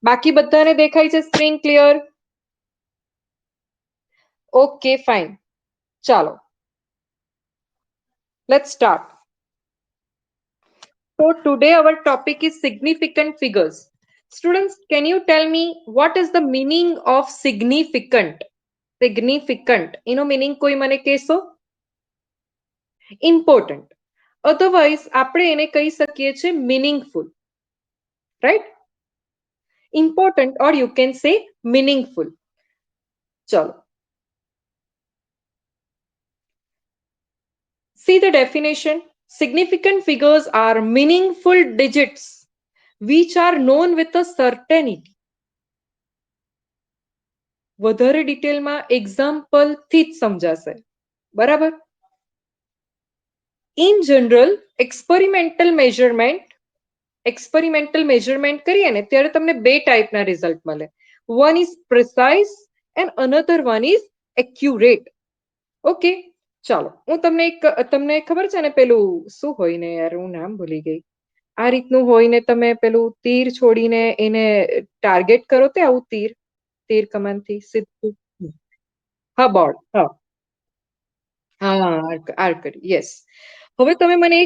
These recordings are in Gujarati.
બાકી બધાને દેખાય છે સ્ક્રીન ક્લિયર? ઓકે ફાઇન, ચાલો let's start. So today our topic is significant figures. Students, can you tell me what is the meaning of significant? Significant એનો meaning કોઈ મને કહેશો? Important. Otherwise આપણે એને કહી શકીએ છીએ meaningful. Right? Important or you can say meaningful. ચલો. See the definition. Significant figures are meaningful digits which are known with a certainty. વધારે ડિટેલમાં એક્ઝામ્પલ થી જ સમજાશે. બરાબર? In general, experimental measurement કરીએ ને ત્યારે તમને બે ટાઈપના રિઝલ્ટ મળે. One is precise and another one is accurate. Okay, ચાલો હું તમને ખબર છે ને પેલું શું હોય ને યાર, હું નામ ભૂલી ગઈ. આ રીતનું હોય ને તમે પેલું તીર છોડીને એને ટાર્ગેટ કરો તે આવું તીર કમાનથી સીધું. હા, બોર્ડ. હા હા, આર્કરી, યસ. હવે તમે મને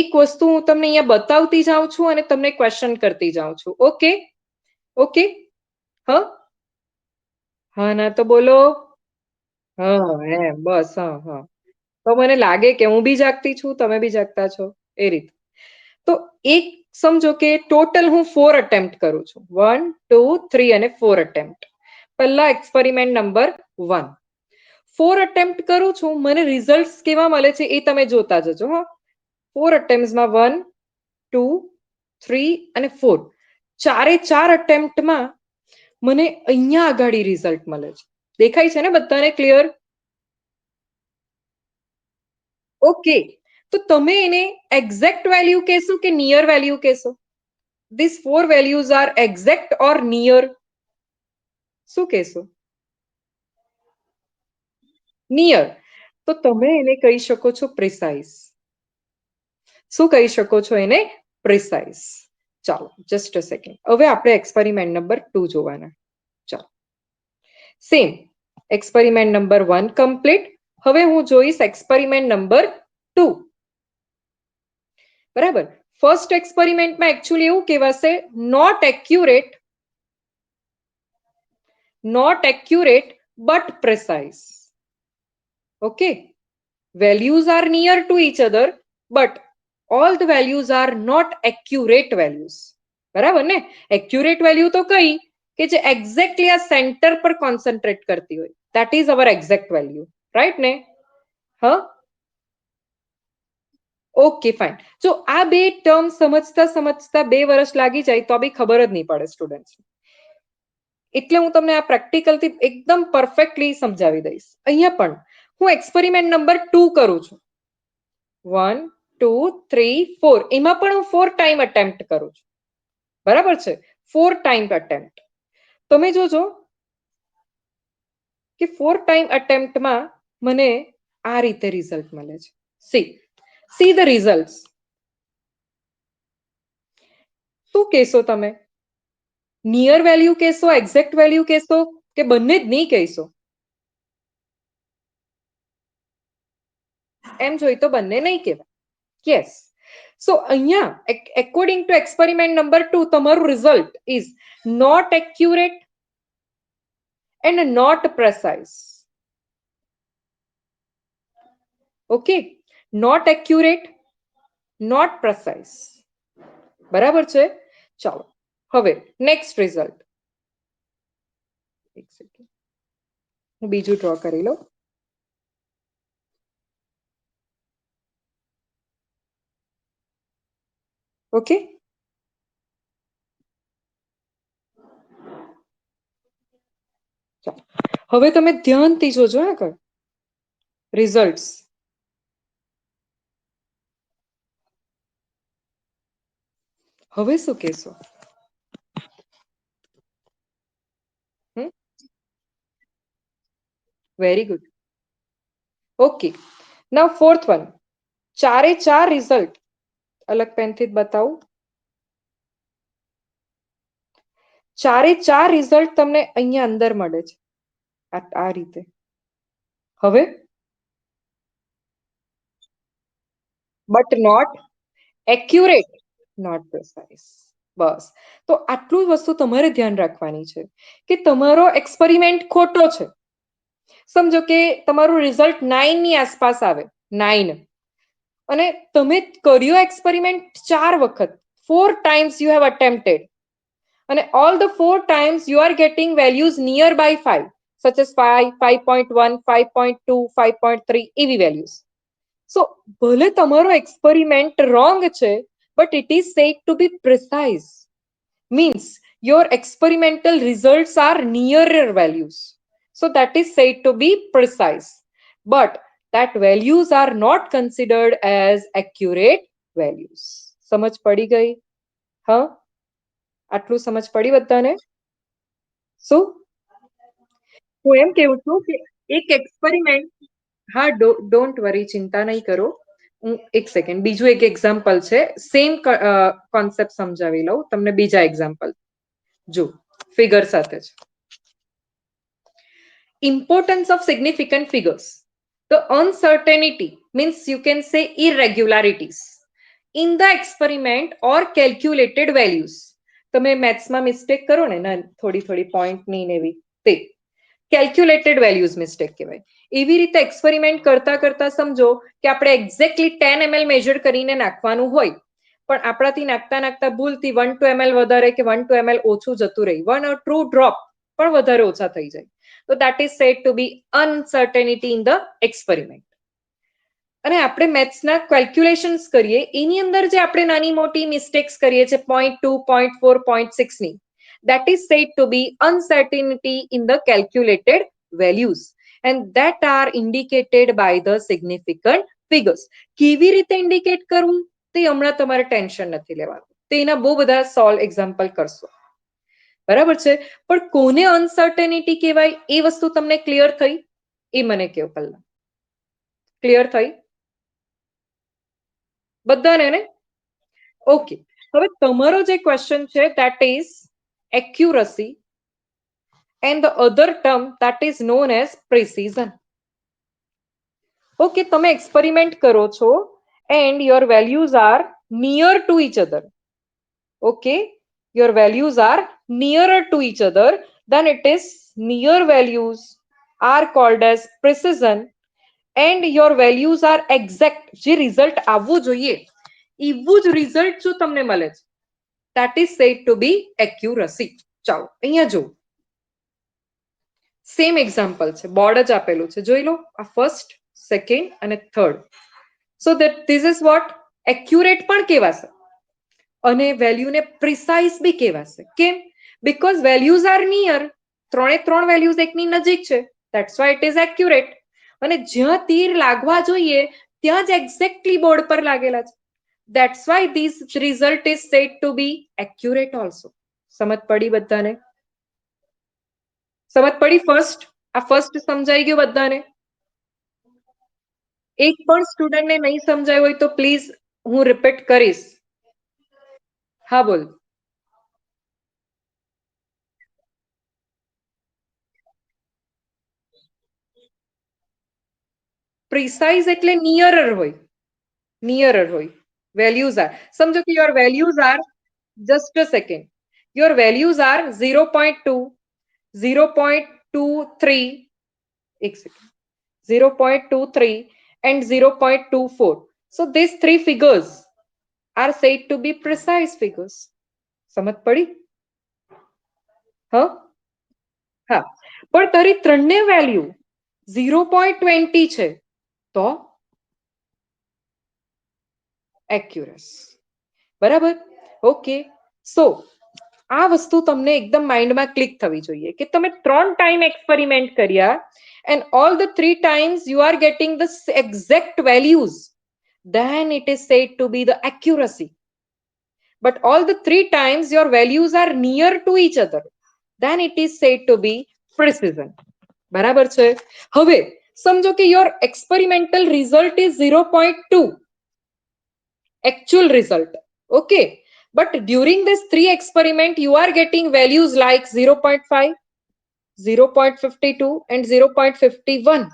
એક વસ્તુ હું તમને અહીંયા બતાવતી જાઉં છું અને તમને ક્વેશ્ચન કરતી જાઉં છું. ઓકે ઓકે, હા હા ના તો બોલો. હા એમ બસ, હા હા. તો મને લાગે કે હું બી જાગતી છું, તમે બી જાગતા છો એ રીતે. તો એક સમજો કે ટોટલ હું 4 અટેમ્પ્ટ કરું છું. 1 2 3 અને 4 અટેમ્પ્ટ. પહેલા એક્સપેરિમેન્ટ નંબર 1. 4 અટેમ્પ્ટ કરું છું, મને રિઝલ્ટ કેવા મળે છે એ તમે જોતા જજો. હા, 4 અટેમ્પ્ટમાં 1 2 3 અને 4, ચારે ચાર અટેમ્પ્ટમાં મને અહીંયા આગાડી રિઝલ્ટ મળે છે. દેખાય છે ને બધાને ક્લિયર? ઓકે, તો તમે એને એક્ઝેક્ટ વેલ્યુ કહેશો કે નિયર વેલ્યુ કહેશો? This 4 values are exact or near? શું કહેશો? નિયર. તો તમે એને કહી શકો છો પ્રિસાઇઝ. શું કહી શકો છો એને? પ્રિસાઇઝ. ચાલો જસ્ટ અ સેકન્ડ. હવે આપણે એક્સપેરિમેન્ટ નંબર 2 જોવાના. ચાલો, સેમ એક્સપેરિમેન્ટ નંબર 1 કમ્પ્લીટ. હવે હું જોઈશ એક્સપેરિમેન્ટ નંબર 2. બરાબર. ફર્સ્ટ એક્સપેરિમેન્ટમાં એકચ્યુઅલી એવું કહેવાશે not accurate but precise. Okay, values are near to each other but all the values are not accurate values. બરાબર ને? accurate value તો કઈ કે જે એક્ઝેક્ટલી આ સેન્ટર પર કોન્સન્ટ્રેટ કરતી હોય, that is our exact value. Right ને? હા, ઓકે ફાઇન. જો આ બે ટર્મ સમજતા સમજતા 2 વર્ષ લાગી જાય તો બી ખબર જ નહીં પડે સ્ટુડન્ટ્સ. એટલે હું તમને આ પ્રેક્ટિકલથી એકદમ પરફેક્ટલી સમજાવી દઈશ. અહીંયા પણ હું એક્સપેરિમેન્ટ નંબર 2 કરું છું. 1 2 3 4, એમાં પણ હું 4 ટાઈમ અટેમ્પ્ટ કરું છું. બરાબર છે? 4 ટાઈમ અટેમ્પ્ટ. તમે જોજો કે 4 ટાઈમ અટેમ્પ્ટમાં મને આ રીતે રિઝલ્ટ મળે છે. See the result. શું કહેશો તમે? નિયર વેલ્યુ કહેશો, એક્ઝેક્ટ વેલ્યુ કહેશો કે બંને જ નહીં કહેશો? એમ જોઈ તો બંને નહીં કહેવાય. યસ. સો અહીંયા એકોર્ડિંગ ટુ એક્સપેરિમેન્ટ નંબર 2 તમારું result is not accurate and not precise. Okay, not accurate, not precise. બરાબર છે? ચાલો હવે નેક્સ્ટ રિઝલ્ટ. એક સેકન્ડ, હું બીજું ડ્રો કરી લઉં. ઓકે, હવે તમે ધ્યાનથી જોજો આગળ રિઝલ્ટ્સ. હવે શું કહેશો? Very good. ઓકે, નાઉ ફોર્થ વન. ચારે ચાર રિઝલ્ટ અલગ પેનથી જ બતાવું. ચારે ચાર રિઝલ્ટ તમને અહીંયા અંદર મળે છે આ રીતે. હવે but not accurate, not precise. બસ, તો આટલું વસ્તુ તમારે ધ્યાન રાખવાની છે કે તમારો એક્સપેરિમેન્ટ ખોટો છે. સમજો કે તમારું રિઝલ્ટ 9 ની આસપાસ આવે, 9, અને તમે કર્યો એક્સપેરિમેન્ટ 4 વખત, 4 times you have attempted, અને all the 4 times you are getting values nearby 5, such as 5, 5.1, 5.2, 5.3 એવી વેલ્યુઝ. સો ભલે તમારો એક્સપેરિમેન્ટ રોંગ છે, but it is said to be precise. Means your experimental results are nearer values. So that is said to be precise. But that values are not considered as accurate values. સમજ પડી ગઈ? હા, આટલું સમજ પડી બધાને? શું હું એમ કેવું છું કે એક એક્સપેરિમેન્ટ, હા ડોન્ટ વરી, ચિંતા નહીં કરો. હું એક સેકન્ડ બીજું એક એક્ઝામ્પલ છે, સેમ કોન્સેપ્ટ સમજાવી લઉં તમને બીજા એક્ઝામ્પલ. જો ફિગર સાથે છે. Importance of significant figures. The uncertainty, means you can say irregularities in the experiment or calculated values. તમે મેથ્સમાં મિસ્ટેક કરો ને થોડી થોડી પોઈન્ટની ને એવી, તે કેલ્ક્યુલેટેડ વેલ્યુઝ મિસ્ટેક કહેવાય. એવી રીતે એક્સપેરિમેન્ટ કરતા કરતા સમજો કે આપણે એક્ઝેક્ટલી 10 ml મેજર કરીને નાખવાનું હોય, પણ આપણાથી નાખતા નાખતા ભૂલથી 1 ml વધારે કે 1 ml ઓછું જતું રહી, 1 or 2 ડ્રોપ પણ વધારે ઓછા થઈ જાય, તો that is said to be uncertainty in the experiment. અને આપણે મેથ્સના કેલ્ક્યુલેશન્સ કરીએ એની અંદર જે આપણે નાની મોટી મિસ્ટેક્સ કરીએ છીએ 0.2, 0.4, 0.6 ની, that is said to be uncertainty in the calculated values, and that are indicated by the significant figures. કેવી રીતે ઇન્ડિકેટ કરવું તે હમણાં તમારે ટેન્શન નથી લેવાનું, તેના બહુ બધા સોલ્વ એક્ઝામ્પલ કરશો, બરાબર છે? પણ કોને અનસર્ટેનિટી કહેવાય એ વસ્તુ તમને ક્લિયર થઈ? એ મને કહો પહેલા. ક્લિયર થઈ બધાને ને? ઓકે, હવે તમારો જે ક્વેશ્ચન છે that is accuracy, and the other term that is known as precision. Okay, તમે એક્સપેરિમેન્ટ કરો છો and your values are near to each other. Okay, your values are nearer to each other, then it is near values are called as precision, and your values are exact. જે રિઝલ્ટ આવવું જોઈએ એવું જ રિઝલ્ટ જો તમને મળે છે, that is said to be accuracy. ચાલો અહીંયા જો સેમ એક્ઝામ્પલ છે, બોર્ડ જ આપેલું છે, જોઈ લો. આ ફર્સ્ટ, સેકન્ડ અને third. So that this is what accurate પણ કહેવાશે અને વેલ્યુને પ્રિસાઇઝ બી કહેવાશે. કેમ? બીકોઝ વેલ્યુઝ આર નિયર, ત્રણે ત્રણ વેલ્યુઝ એકની નજીક છે, that's Y it is accurate. અને જ્યાં તીર લાગવા જોઈએ ત્યાં જ એક્ઝેક્ટલી બોર્ડ પર લાગેલા છે, that's why this result is said to be accurate also. સમજ પડી બધાને? સમજ પડી? ફર્સ્ટ, આ ફર્સ્ટ સમજાઈ ગયું બધાને? એક પણ સ્ટુડન્ટને નહીં સમજાયું હોય તો પ્લીઝ હું રિપીટ કરીશ. હા બોલ. પ્રિસાઇઝ એટલે નિયરર હોય, નિયરર હોય. વેલ્યુઝ આર, સમજો કે your values are, just a second, your values are 0.2, 0.23, એક second, 0.23 and 0.24. So these three figures are said to be precise figures. સમજ પડી? હા હા, પણ તારી ત્રણને વેલ્યુ 0.20 છે તો એક્યુરસ, બરાબર? ઓકે, સો આ વસ્તુ તમને એકદમ માઇન્ડમાં ક્લિક થવી જોઈએ કે તમે 3 ટાઈમ એક્સપેરિમેન્ટ કર્યા and all the 3 times you are getting the exact values, then it is said to be the accuracy. But all the 3 times your values are near to each other, then it is said to be precision. બરાબર છે? હવે સમજો કે your experimental result is 0.2 actual result. Okay, but during this 3 experiment you are getting values like 0.5, 0.52 and 0.51.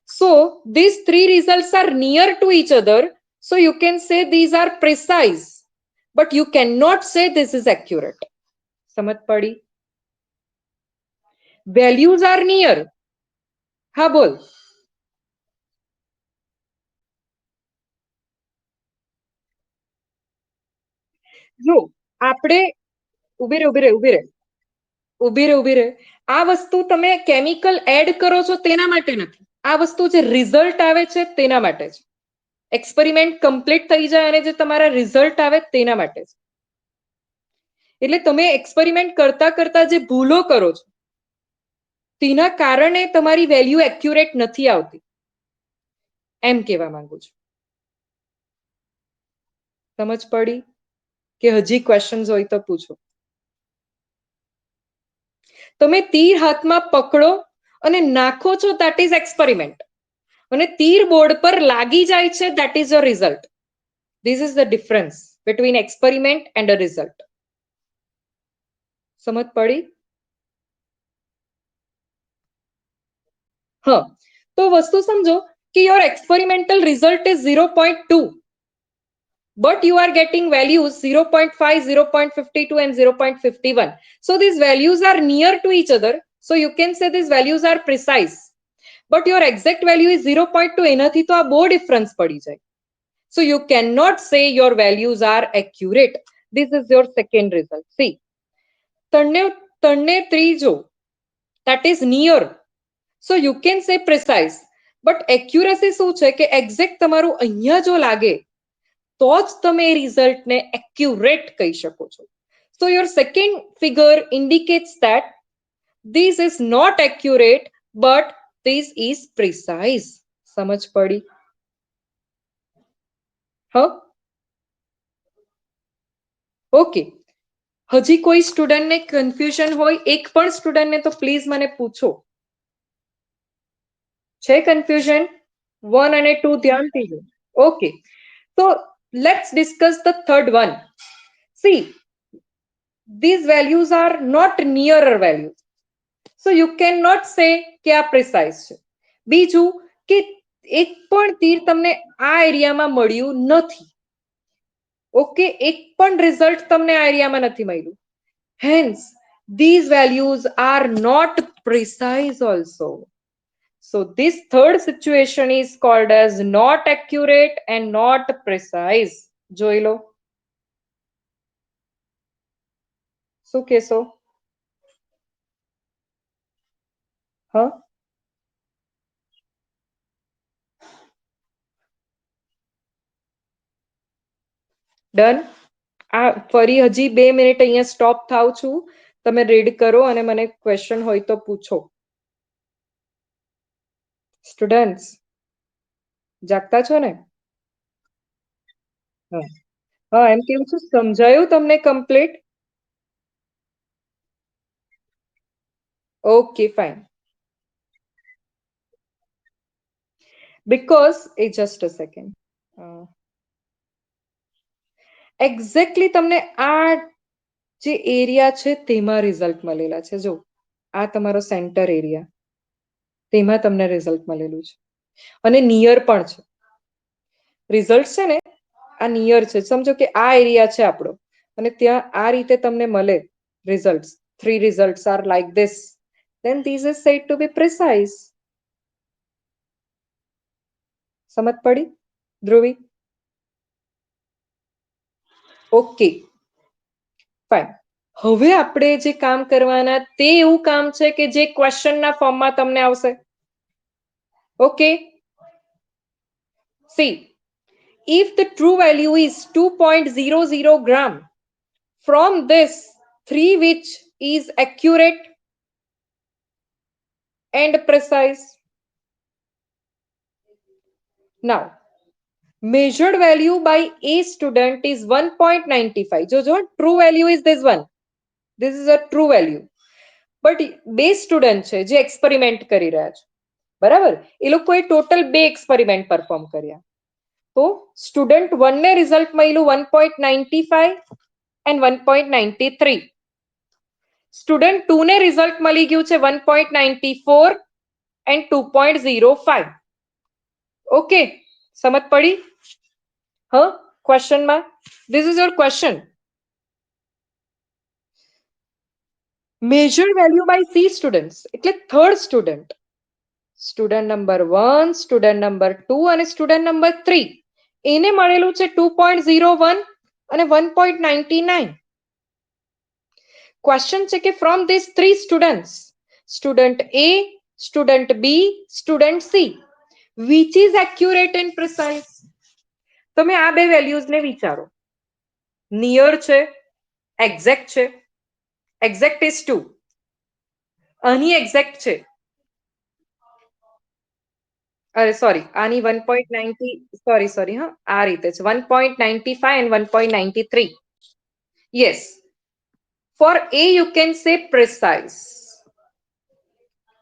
So these 3 results are near to each other, so you can say these are precise, but you cannot say this is accurate. समझ पड़ी? values are near. हाँ बोल. જો આપણે ઉભી રહે. આ વસ્તુ તમે કેમિકલ એડ કરો છો તેના માટે નથી. આ વસ્તુ જે રિઝલ્ટ આવે છે તેના માટે છે. એક્સપેરિમેન્ટ કમ્પ્લીટ થઈ જાય અને જે તમારા રિઝલ્ટ આવે તેના માટે છે. એટલે તમે એક્સપેરિમેન્ટ કરતા કરતા જે ભૂલો કરો છો તેના કારણે તમારી વેલ્યુ એક્યુરેટ નથી આવતી, એમ કહેવા માંગુ છું. સમજ પડી કે હજી ક્વેશ્ચન્સ હોય તો પૂછો. તમે તીર હાથમાં પકડો અને નાખો છો, ધેટ ઇઝ એક્સપેરિમેન્ટ. અને તીર બોર્ડ પર લાગી જાય છે, that is your result. This is the difference between experiment and a result. સમજ પડી? હા, તો વસ્તુ સમજો કે your experimental result is 0.2, but you are getting values 0.5, 0.52 and 0.51. So these values are near to each other, so you can say these values are precise, but your exact value is 0.2. એનાથી તો આ બહુ ડિફરન્સ પડી જાય. So you cannot say your values are accurate. This is your second result. See, તને ત્રીજો, that is near. So you can say precise, but accuracy શું છે કે exact તમારું અહીંયા જો લાગે તો જ તમે એ રિઝલ્ટને એક્યુરેટ કહી શકો છો. So your second figure indicates that this is not accurate, but this is precise. સમજ પડી? હા, ઓકે. હજી કોઈ સ્ટુડન્ટને કન્ફ્યુઝન હોય, એક પણ સ્ટુડન્ટને તો પ્લીઝ મને પૂછો. છે કન્ફ્યુઝન? 1 અને 2 ધ્યાનથી જો. Okay, so let's discuss the third one. See, these values are not nearer values, so you cannot say કે આ precise છે. બીજું કે એક પણ તીર તમને આ એરિયામાં મળ્યું નથી. ઓકે, એક પણ રિઝલ્ટ તમને આ એરિયામાં નથી મળ્યું. Hence, these values are not precise also. So this third situation is called as not accurate and not precise. જોઈ લો. શું કહેશો? હા, ડન. આ ફરી હજી 2 મિનિટ અહીંયા સ્ટોપ થાવ છું. તમે રીડ કરો અને મને ક્વેશ્ચન હોય તો પૂછો. સ્ટુડન્ટ્સ જાગતા છો ને? હા, હા, એમ કેવું છું, સમજાયું તમને complete? Okay, fine. Because A just a second. Exactly તમને આ જે એરિયા છે તેમાં રિઝલ્ટ મળેલા છે. જો આ તમારો સેન્ટર એરિયા, તેમાં તમને રિઝલ્ટ મળેલું છે અને નિયર પણ છે. રિઝલ્ટ છે ને આ નિયર છે. સમજો કે આ એરિયા છે આપણો અને ત્યાં આ રીતે તમને મળે results. 3 results are like this, then this is said to be precise. સમજ પડી ધ્રુવી? Okay, fine. હવે આપણે જે કામ કરવાના તે એવું કામ છે કે જે ક્વેશ્ચનના ફોર્મમાં તમને આવશે. Okay, see, if the true value is 2.00 gram, from this 3 which is accurate and precise. Now, measured value by a student is 1.95. જો true value is this one. This is a true value. But બે સ્ટુડન્ટ છે જે એક્સપેરિમેન્ટ કરી રહ્યા છે, બરાબર? એ લોકોએ ટોટલ 2 એક્સપેરિમેન્ટ પરફોર્મ કર્યા. તો સ્ટુડન્ટ 1 ને રિઝલ્ટ મળ્યું 1.95 and 1.93. સ્ટુડન્ટ 2 ને રિઝલ્ટ મળી ગયું છે 1.94 and 2.05. ઓકે, સમજ પડી? હ, ક્વેશ્ચનમાં this is your question. Major value by C students એટલે third student. Student number 1, student number 2 અને સ્ટુડન્ટ નંબર 3 એને મળેલું છે 2.01 અને 1.99. ક્વેશ્ચન છે કે from this 3 students, student A, student B, student C, which is accurate and precise? તમે આ બે વેલ્યુઝ ને વિચારો. નિયર છે, એક્ઝેક્ટ છે. Exact is 2. અહીં એક્ઝેક્ટ છે. અરે સોરી, આની 1.90, સોરી હા, આ રીતે છે 1.95 and 1.93. Yes, for A you can say precise.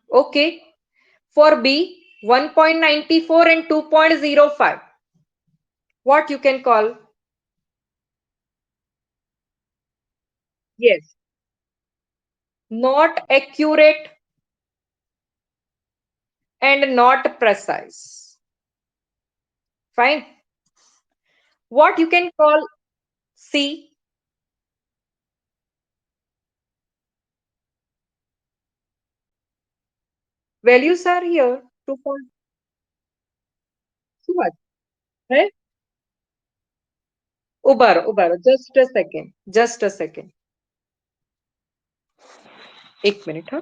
Okay, for B 1.94 and 2.05. What you can call? Yes, not accurate and not precise. Fine. What you can call C? Values are here. 2. શું વાત હે? ઉભા રહો, just a second. એક મિનિટ હા.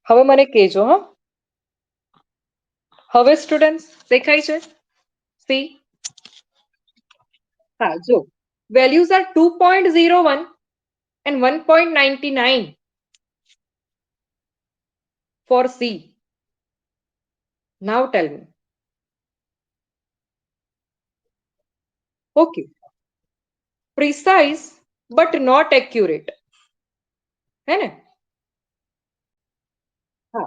હવે મને કહેજો હા. હવે સ્ટુડન્ટ્સ દેખાય છે? સી હા, જો values R 2.01 and 1.99 for C. Now tell me. Okay, precise but not accurate. है ને? હા,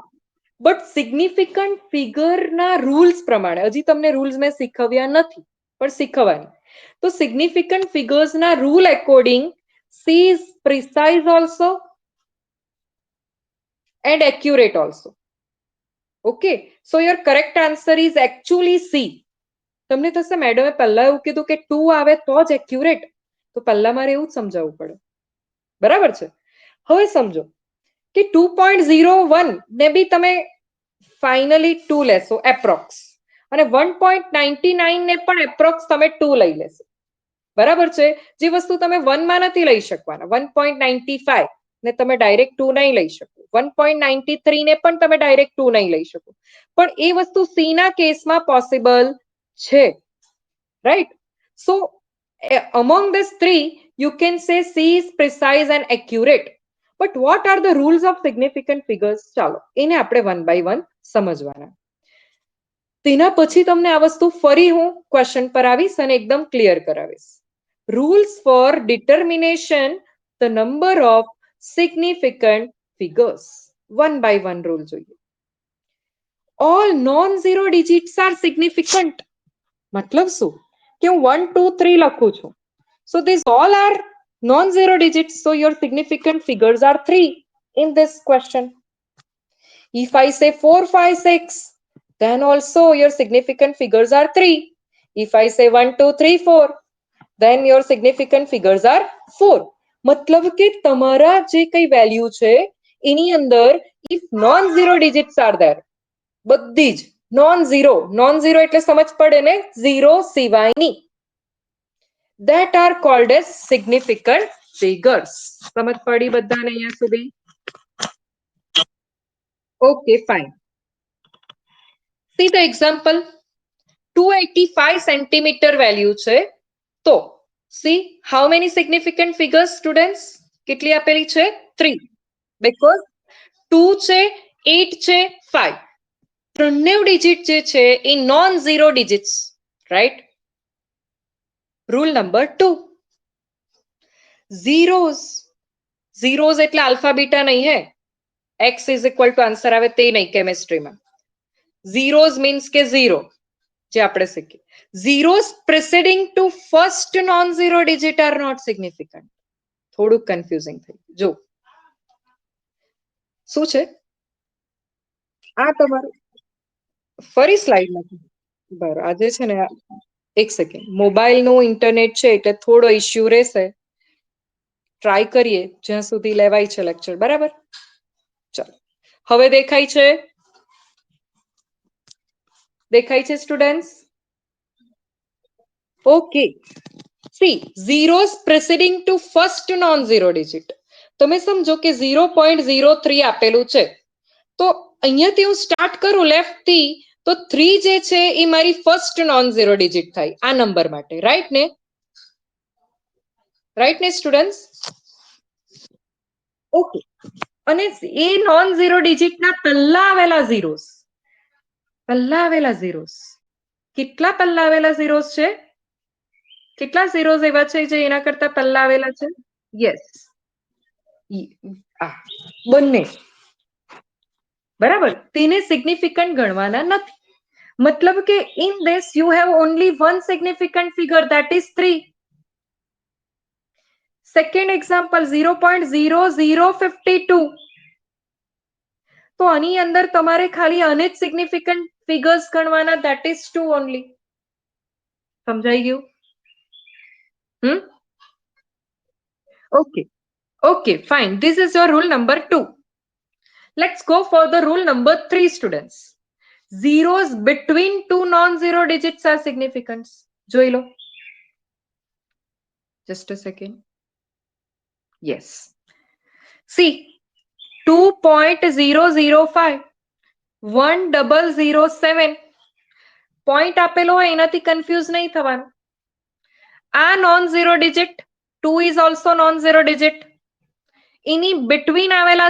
બટ સિગ્નિફિકન્ટ ફિગરના રૂલ્સ પ્રમાણે, હજી તમને રૂલ્સ મેં શીખવ્યા નથી પણ શીખવાની. તો સિગ્નિફિકન્ટ ફિગર્સના rule according C is precise also and accurate also. Okay, so your correct answer is actually C. તમને થશે મેડમે પહેલા એવું કીધું કે 2 આવે તો જ એક્યુરેટ, તો પહેલા મારે એવું જ સમજાવવું પડે. બરાબર છે? હવે સમજો કે 2.01 ને બી તમે ફાઇનલી 2 લેશો એપ્રોક્સ, અને 1.99 ને પણ એપ્રોક્સ તમે 2 લઈ લેશો. બરાબર છે? જે વસ્તુ તમે 1 માં નથી લઈ શકવાના, 1.95 ને તમે ડાયરેક્ટ 2 નહીં લઈ શકો, 1.93 ને પણ તમે ડાયરેક્ટ 2 નહીં લઈ શકો, પણ એ વસ્તુ સી ના કેસમાં પોસિબલ છે. Right? So among these three you can say C is precise and accurate. But what are the rules of significant figures? ચાલો એને આપણે વન બાય વન સમજવાના. તેના પછી તમને આ વસ્તુ ફરી હું ક્વેશ્ચન પર આવીશ અને એકદમ ક્લિયર કરાવીશ. Rules for determination the number of significant figures. One by one rule જોઈએ. All non zero digits are significant. મતલબ શું? કે હું 1, 2, 3 લખું છું. So these all are non-zero digits. So your significant figures are 3 in this question. If I say 4, 5, 6, then also your significant figures are 3. If I say 1, 2, 3, 4, then your significant figures are 4. मतलब કે તમારા જે કઈ વેલ્યુ છે એની અંદર if non-zero digits are there, બધી જ non zero એટલે સમજ પડે ને, ઝીરો સિવાયની, that are called as significant figures. સમજ પડી બધાને અહીંયા સુધી? Okay, fine. See the example. 285 centimeter value છે. તો see how many significant figures students? કેટલી આપેલી છે? 3. Because 2 છે, 8 છે, 5. ત્રણેવ ડિજિટ જે છે એ non zero digits, right? Rule number 2. zeros એટલે આલ્ફા બીટા નહીં હે. x is equal to answer આવે તે નહીં કેમેસ્ટ્રીમાં. zeros means કે 0. જે આપણે શીખી. zeros preceding to first non-zero digit are not significant. થોડુંક કન્ફ્યુઝિંગ થઈ જો શું છે આ તમારું ફરી સ્લાઇડ નથી બરાબર આજે છે ને એક સેકન્ડ મોબાઈલ નું ઇન્ટરનેટ છે એટલે થોડો ઇશ્યુ રહેશે ટ્રાય કરીએ જ્યાં સુધી લેવાય છે લેક્ચર બરાબર ચાલો હવે દેખાય છે students okay C zeros preceding to first non-zero digit તમે સમજો કે 0.03 આપેલું છે તો અહીંયાથી હું સ્ટાર્ટ કરું લેફ્ટ થી તો 3 જે છે એ મારી ફર્સ્ટ નોન ઝીરો ડિજિટ થાય આ નંબર માટે રાઈટ ને સ્ટુડન્ટ્સ ઓકે અને એ નોન ઝીરો ડિજિટ ના પહેલા આવેલા ઝીરોસ કેટલા પહેલા આવેલા ઝીરોસ છે કેટલા ઝીરોસ એવા છે જે એના કરતા પહેલા આવેલા છે યસ બંને બરાબર તેને સિગ્નિફિકન્ટ ગણવાના નથી મતલબ કે in this you have only one significant figure that is 3 second example 0.0052 તો આની અંદર તમારે ખાલી આને જ સિગ્નિફિકન્ટ ફિગર્સ ગણવાના ધેટ ઇઝ 2 ઓનલી સમજાઈ ગયું okay fine this is your rule number 2 let's go for the rule number 3 students zeros between two non-zero digits are significant જોઈ લો just a second yes see 2.005 1007 point આપેલો હોય એનાથી કન્ફ્યુઝ નહીં થવાનું આ non zero digit 2 is also non zero digit any between આવેલા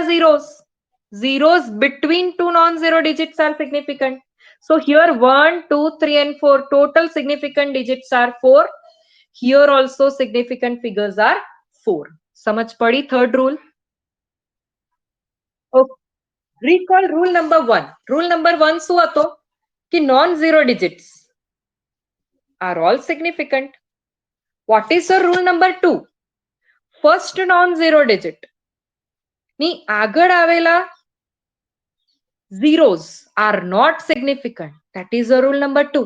zeros between two non-zero digits are significant. So here 1, 2, 3 and 4 total significant digits are 4. Here also significant figures are 4. સમજ પડી third rule? Okay. Recall rule number 1. Rule number 1 શું હતો? કે non-zero digits are all significant. What is your rule number 2? First non-zero digit ની આગળ આવેલા zeros are not significant. That is your rule number 2.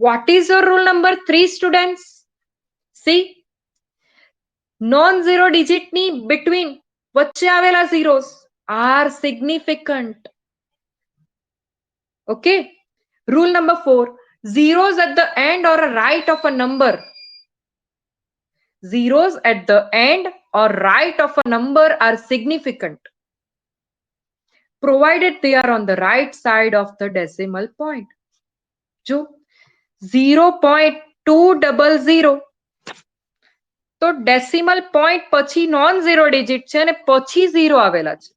What is your rule number 3, students? See, non-zero digit ni between વચ્ચે આવેલા zeros are significant. Okay. Rule number 4. Zeros at the end or right of a number. Zeros at the end or right of a number are significant, provided they are on the right side of the decimal point. જો 0.200 તો ડેસિમલ પોઈન્ટ પછી નોન ઝીરો ડિજિટ છે અને પછી ઝીરો આવેલા છે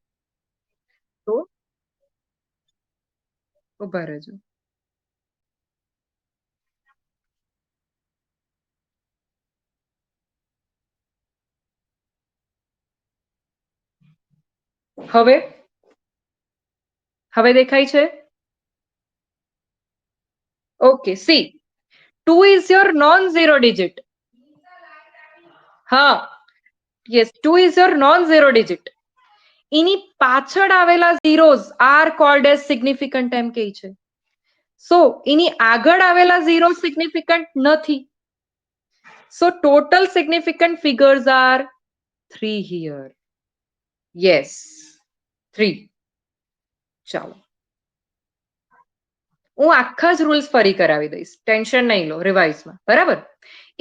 તો ઉભા રહેજો હવે દેખાય છે okay C 2 is your non-zero digit. હા yes 2 is your non-zero digit. એની પાછળ આવેલા zeros are called as significant એમ કહે છે. So એની આગળ આવેલા zero significant નથી. So total significant figures are 3 here. Yes 3. ચાલો હું આખા જ રૂલ્સ ફરી કરાવી દઈશ ટેન્શન નહીં લો રિવાઇઝમાં બરાબર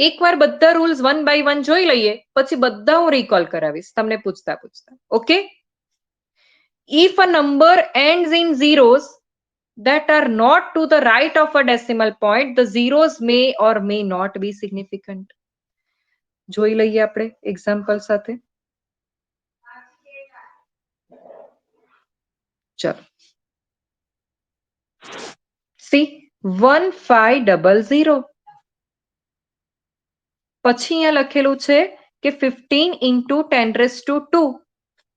એકવાર બધા રૂલ્સ 1 by 1 જોઈ લઈએ પછી બધા હું રિકોલ કરાવીશ તમને પૂછતા okay if a number ends in zeros that are not to the right of a decimal point the zeros may or may not be significant જોઈ લઈએ આપણે એક્ઝામ્પલ સાથે ચલો see 1500 પછી અહીંયા લખેલું છે કે 15 into 10 raised to 2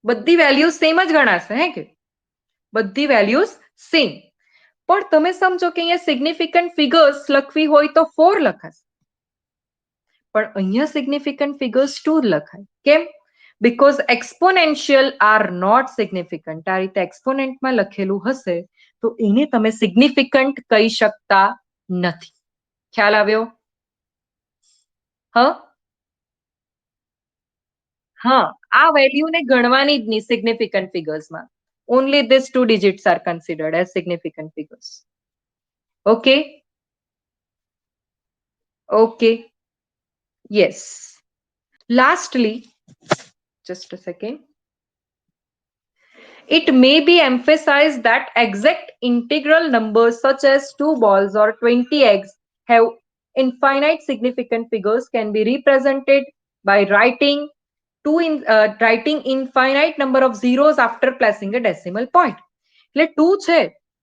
બધી વેલ્યુઝ સેમ જ ગણાશે હે કે બધી વેલ્યુઝ સેમ પણ તમે સમજો કે અહીંયા સિગ્નિફિકન્ટ ફિગર્સ લખવી હોય તો 4 લખાશે, પણ અહીંયા સિગ્નિફિકન્ટ ફિગર્સ 2 લખાય. કેમ? Because exponential are not significant. આ રીતે એક્સપોનેન્ટમાં લખેલું હશે તો એને તમે સિગ્નિફિકન્ટ કહી શકતા નથી. ખ્યાલ આવ્યો? હા, આ વેલ્યુને ગણવાની જ નહીં significant ફિગર્સમાં. only these 2 digits are considered as significant figures. Okay? Okay. Yes. Lastly, just a second. It may be emphasized that exact integral numbers such as 2 balls or 20 eggs have infinite significant figures can be represented by writing infinite number of zeros after placing a decimal point. એટલે 2 છે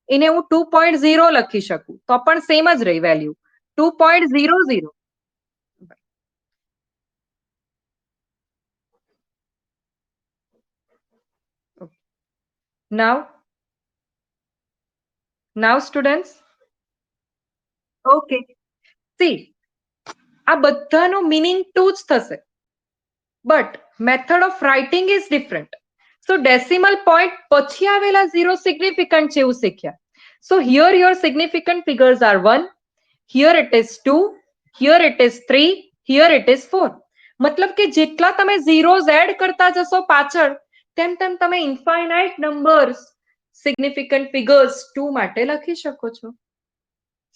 એને હું 2.0 લખી શકું તો પણ સેમ જ રહી value 2.00. Now students, okay, see, આ બધાનો મીનિંગ 2 જ થશે, but method of writing is different. So decimal point પછી આવેલા zero significant છે એવું શીખ્યા. So here your significant figures are 1, here it is 2, here it is 3, here it is 4. મતલબ કે જેટલા તમે zeros એડ કરતા જશો પાછળ તેમ તેમ તમે infinite numbers significant figures 2 માટે લખી શકો છો.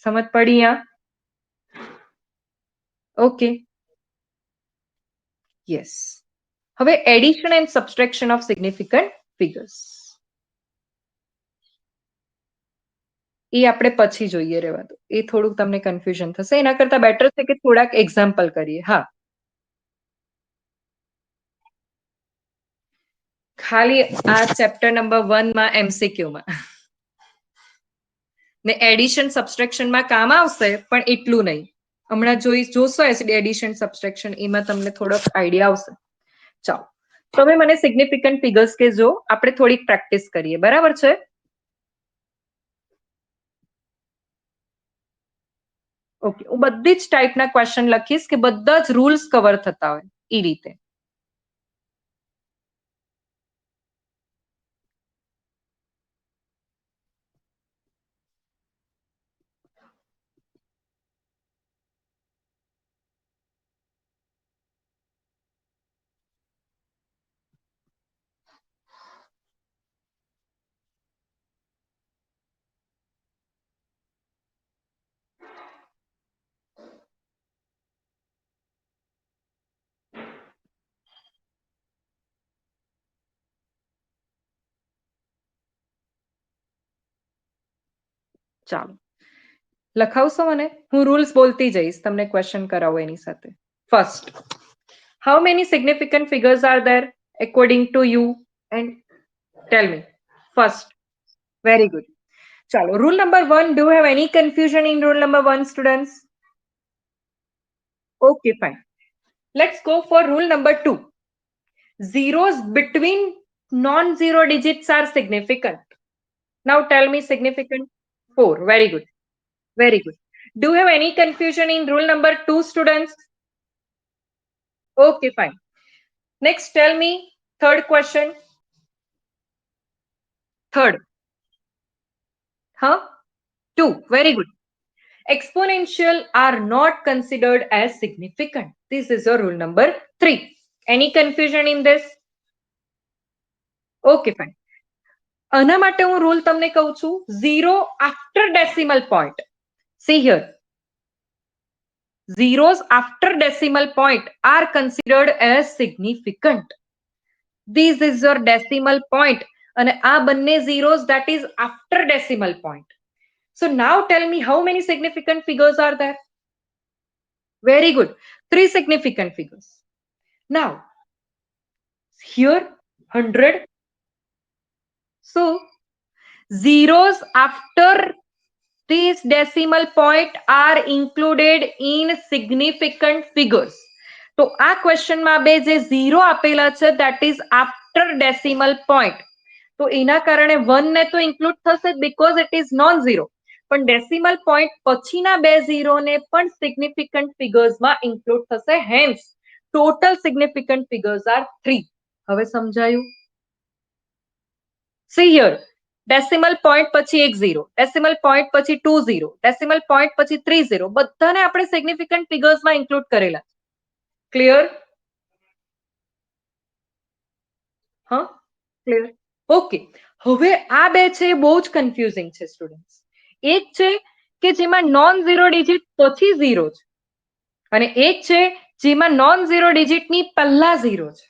સમજ પડી આ? ઓકે. યસ. હવે addition and subtraction of significant figures એ આપણે પછી જોઈએ, રહેવા દો, એ થોડુંક તમને કન્ફ્યુઝન થશે. એના કરતા બેટર છે કે થોડાક એક્ઝામ્પલ કરીએ. હા, ખાલી આ ચેપ્ટર નંબર 1 માં MCQ માં ને એડિશન સબસ્ટ્રેક્શન માં કામ આવશે પણ એટલું નહીં. હમણાં જોશો એડિશન સબસ્ટ્રેક્શન, એમાં તમને થોડોક આઈડિયા આવશે. ચાલો, તમે મને સિગ્નિફિકન્ટ ફિગર્સ કે જો આપણે થોડીક પ્રેક્ટિસ કરીએ, બરાબર છે? ઓકે, હું બધી જ ટાઈપના ક્વેશ્ચન લખીશ કે બધા જ રૂલ્સ કવર થતા હોય એ રીતે. ચાલો, લખાવશો મને? હું રૂલ્સ બોલતી જઈશ, તમને ક્વેશ્ચન કરાવો એની સાથે. First, how many significant figures are there according to you? And tell me first. Very good. Chalo, rule number 1, do you have any confusion in rule number 1, students? Okay, fine. Let's go for rule number 2. Zeros between non-zero digits are significant. Now tell me significant. 4. Very good. Very good. Do you have any confusion in rule number 2, students? Okay, fine. Next, tell me third question. Third. Huh? 2. Very good. Exponential are not considered as significant. This is your rule number 3. Any confusion in this? Okay, fine. આના માટે હું રૂલ તમને કહું છું, 0 after decimal point. See here. Zeros after decimal point are considered as significant. This is your decimal point. And આ બંને zeros, that is after decimal point. So now tell me how many significant figures are there? Very good. 3 significant figures. Now, here 100. So, zeros after this decimal point are included in significant figures. તો આ ક્વેશ્ચનમાં બે જે 0 આપેલા છે, that is after decimal point. તો એના કારણે 1 ને તો ઇન્ક્લુડ થશે because it is non-zero. પણ ડેસિમલ પોઈન્ટ પછીના બે ઝીરોને પણ સિગ્નિફિકન્ટ ફિગર્સમાં ઇન્ક્લુડ થશે. Hence total significant figures are 3. હવે સમજાયું? સી હિયર, ડેસિમલ પોઈન્ટ પછી એક ઝીરો, ડેસિમલ પોઈન્ટ પછી 2 ઝીરો, ડેસિમલ પોઈન્ટ પછી 3 ઝીરો, બધાને આપણે સિગ્નિફિકન્ટ ફિગર્સમાં ઇન્ક્લુડ કરેલા. ક્લિયર? હા, ક્લિયર. ઓકે, હવે આ બે છે બહુ જ કન્ફ્યુઝિંગ છે સ્ટુડન્ટ્સ. એક છે કે જેમાં નોન ઝીરો ડિજિટ પછી ઝીરો છે, અને એક છે જેમાં નોન ઝીરો ડિજિટની પહેલા ઝીરો છે.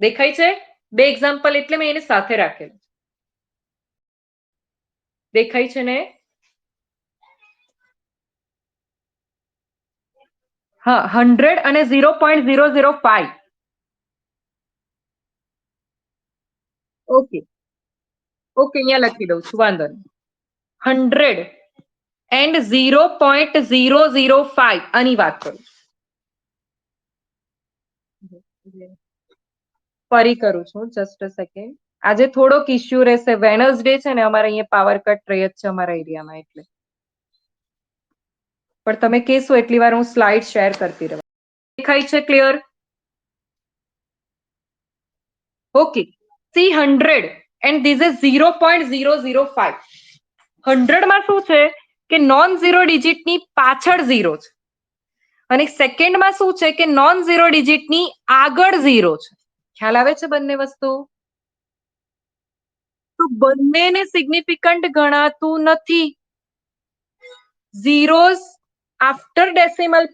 દેખાય છે? બે એક્ઝામ્પલ એટલે મેં એને સાથે રાખેલું. દેખાય છે ને? હા, 100 અને 0.005. ઓકે ઓકે, અહીંયા લખી દઉં છું, વાંધો નહીં. 100 એન્ડ 0.005 આની વાત કરું. ફરી કરું છું, જસ્ટ અ સેકન્ડ. આજે થોડોક ઇશ્યુ રહેશે, વેનસડે છે ને, અમારે અહીંયા પાવર કટ રહી જ છે અમારા એરિયામાં, એટલે. પણ તમે કહેશો એટલી વાર હું સ્લાઇડ શેર કરતી રહું. દેખાય છે? Clear? Okay, C 100 and this is 0.005. 100 માં શું છે કે નોન ઝીરો ડિજિટની પાછળ ઝીરો છે, અને સેકન્ડમાં શું છે કે નોન ઝીરો ડિજિટની આગળ ઝીરો છે. ખ્યાલ આવે છે બંને વસ્તુ? તો બંનેને સિગ્નિફિકન્ટ ગણાતું નથી. zeros after decimal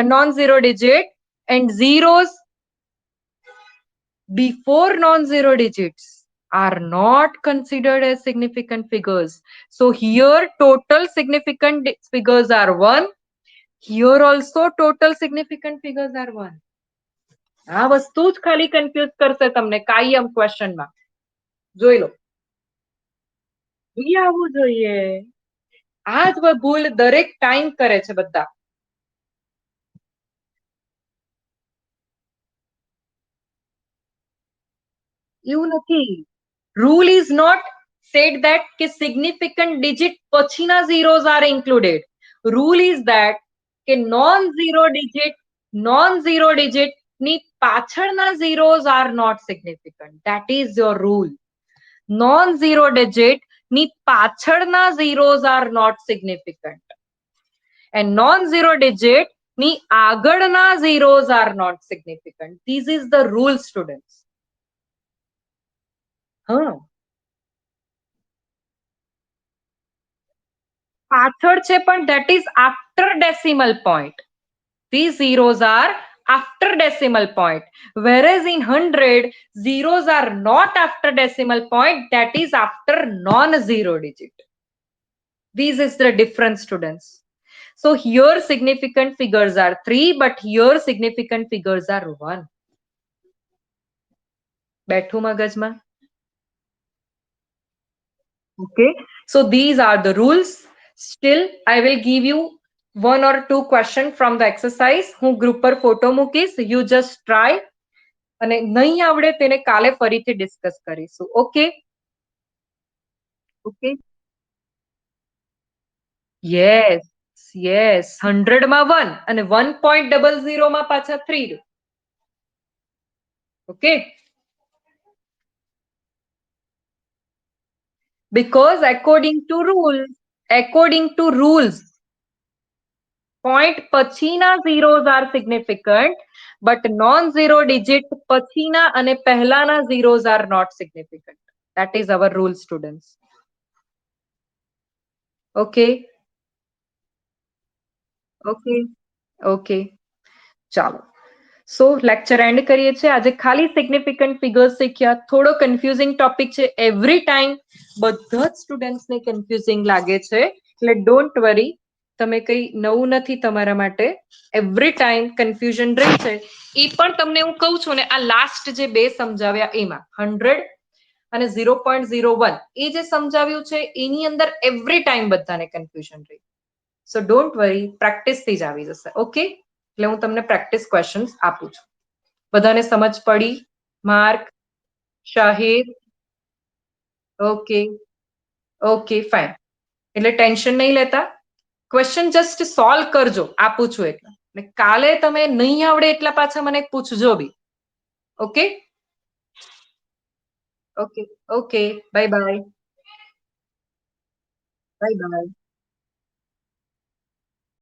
non-zero digit and zeros before non-zero digits are not considered as significant figures. So here total significant figures are 1. Here also total significant figures are 1. આ વસ્તુ જ ખાલી કન્ફ્યુઝ કરશે તમને કાયમ ક્વેશ્ચનમાં. જોઈ લો. આવવું જોઈએ. આ જ ભૂલ દરેક ટાઈમ કરે છે બધા. એવું નથી. Rule is not said that કે significant digit પછીના zeros are included. Rule is that કે non-zero digit ની પાછળના zeros are not significant. That is your rule. Non-zero digit ની પાછળના zeros are not significant. And non-zero digit ની આગળના zeros are not significant. This is the rule, students. હા, પાછળ છે પણ that is after decimal point. These zeros are after decimal point, whereas in 100 zeros are not after decimal point, that is after non-zero digit. This is the difference, students. So here significant figures are 3, but here significant figures are 1. બેઠું મગજમાં? Okay, so these are the rules. Still I will give you 1 or 2 question from the exercise. હું ગ્રુપ પર ફોટો મૂકીશ, you just try. અને નહીં આવડે તેને કાલે ફરીથી ડિસ્કસ કરીશું. ઓકે? Okay, yes yes. 100 માં 1 અને 1.00 માં પાછા 3. Okay, because according to rules point પછીના zeros are significant, but non-zero digit પછીના અને પહેલાના zeros are not significant. That is our rule, students. Okay, okay, okay. ચાલો, સો લેક્ચર એન્ડ કરીએ છીએ. આજે ખાલી સિગ્નિફિકન્ટ ફિગર્સ શીખ્યા. થોડો કન્ફ્યુઝિંગ ટોપિક છે. એવરી ટાઈમ બધા જ સ્ટુડન્ટ્સને કન્ફ્યુઝિંગ લાગે છે, એટલે ડોન્ટ વરી. તમે કઈ નવું નથી તમારા માટે. એવરી ટાઈમ કન્ફ્યુઝન રહે છે. એ પણ તમને હું કહું છું ને, આ લાસ્ટ જે બે સમજાવ્યા એમાં 100 અને 0.01 એ જે સમજાવ્યું છે એની અંદર એવરી ટાઈમ બધાને કન્ફ્યુઝન રહી. સો ડોન્ટ વરી, પ્રેક્ટિસ થી જ આવી જશે. ઓકે, એટલે હું તમને પ્રેક્ટિસ ક્વેશ્ચન્સ આપું છું. બધાને સમજ પડી? Mark, Shahid? Okay okay, fine. એટલે ટેન્શન નહીં લેતા. ક્વેશ્ચન જસ્ટ સોલ્વ કરજો, આપું છું એટલે. ને કાલે તમે નહીં આવડે એટલા પાછા મને પૂછજો બી. Okay? Okay, okay. Bye bye. Bye by.